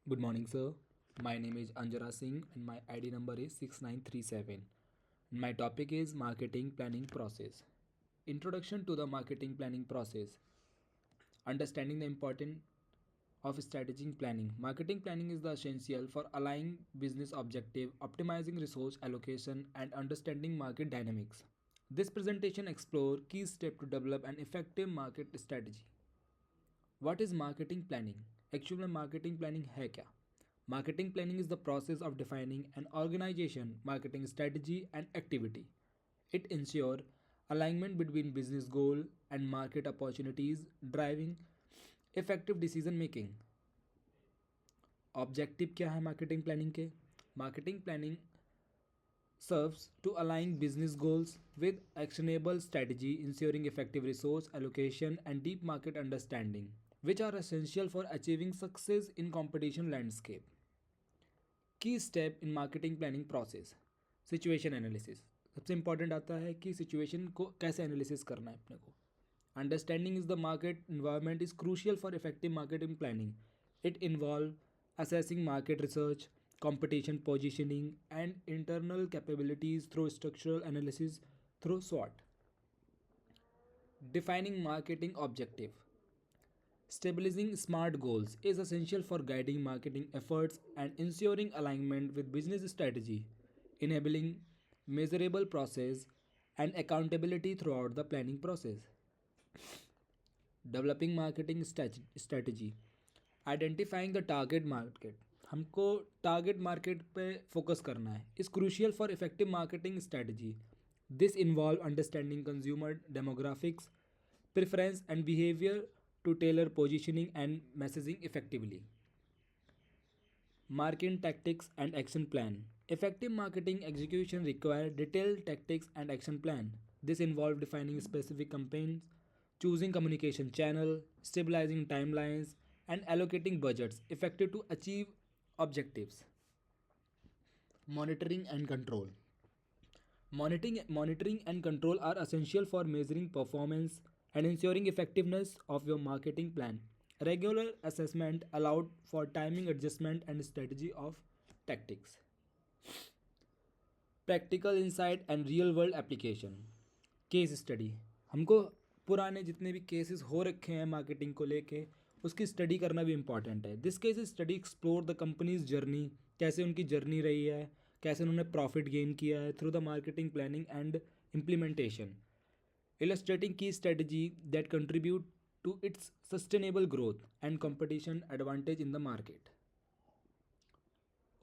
Good morning, sir. My name is Anjara Singh and my ID number is 6937. My topic is marketing planning process. Introduction to the marketing planning process. Understanding the importance of strategic planning. Marketing planning is the essential for aligning business objective, optimizing resource allocation and understanding market dynamics. This presentation explore key steps to develop an effective market strategy. What is marketing planning? Actual में marketing planning है क्या? Marketing planning is the process of defining an organization marketing strategy and activity. It ensure alignment between business goal and market opportunities, driving effective decision making. Objective क्या है marketing planning के? Marketing planning serves to align business goals with actionable strategy, ensuring effective resource allocation and deep market understanding, which are essential for achieving success in competition landscape. Key step in marketing planning process. Situation analysis. सबसे important आता है कि situation को कैसे analysis करना है अपने को. Understanding is the market environment is crucial for effective marketing planning. It involves assessing market research, competition positioning, and internal capabilities through structural analysis through SWOT. Defining marketing objective. Stabilizing smart goals is essential for guiding marketing efforts and ensuring alignment with business strategy, enabling measurable process and accountability throughout the planning process. Developing marketing strategy. Identifying the target market. हमको target market पे focus करना है is crucial for effective marketing strategy. This involve understanding consumer demographics preference and behavior to tailor positioning and messaging effectively. Marketing tactics and action plan. Effective marketing execution require detailed tactics and action plan. This involves defining specific campaigns, choosing communication channel, stabilizing timelines, and allocating budgets effective to achieve objectives. Monitoring and control. Monitoring and control are essential for measuring performance and ensuring effectiveness of your marketing plan. Regular assessment allowed for timing adjustment and strategy of tactics. Practical insight and real world application. Case study. हमको पुराने जितने भी cases हो रखे हैं marketing को लेके उसकी स्टडी करना भी इम्पॉर्टेंट है. This case study explore the companies journey, कैसे उनकी जर्नी रही है, कैसे उन्होंने प्रॉफिट गेन किया है through the marketing planning and implementation, illustrating key strategy that contribute to its sustainable growth and competition advantage in the market.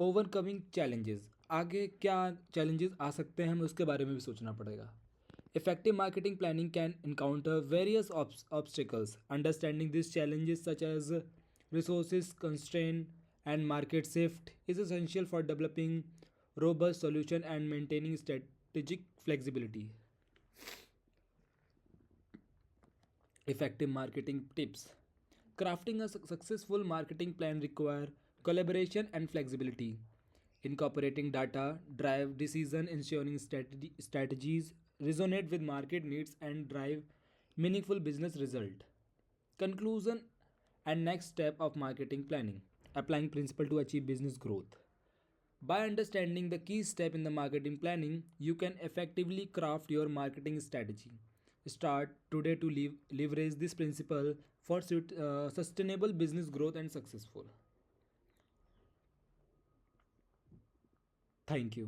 Overcoming challenges. आगे क्या चैलेंजेस आ सकते हैं हमें उसके बारे में भी सोचना पड़ेगा. Effective marketing planning can encounter various obstacles. Understanding these challenges, such as resources constraint and market shift, is essential for developing robust solution and maintaining strategic flexibility. Effective marketing tips. Crafting a successful marketing plan require collaboration and flexibility. Incorporating data, drive decision, ensuring strategies resonate with market needs and drive meaningful business result. Conclusion and next step of marketing planning. Applying principle to achieve business growth. By understanding the key step in the marketing planning, you can effectively craft your marketing strategy. Start today to leverage this principle for sustainable business growth and successful. Thank you.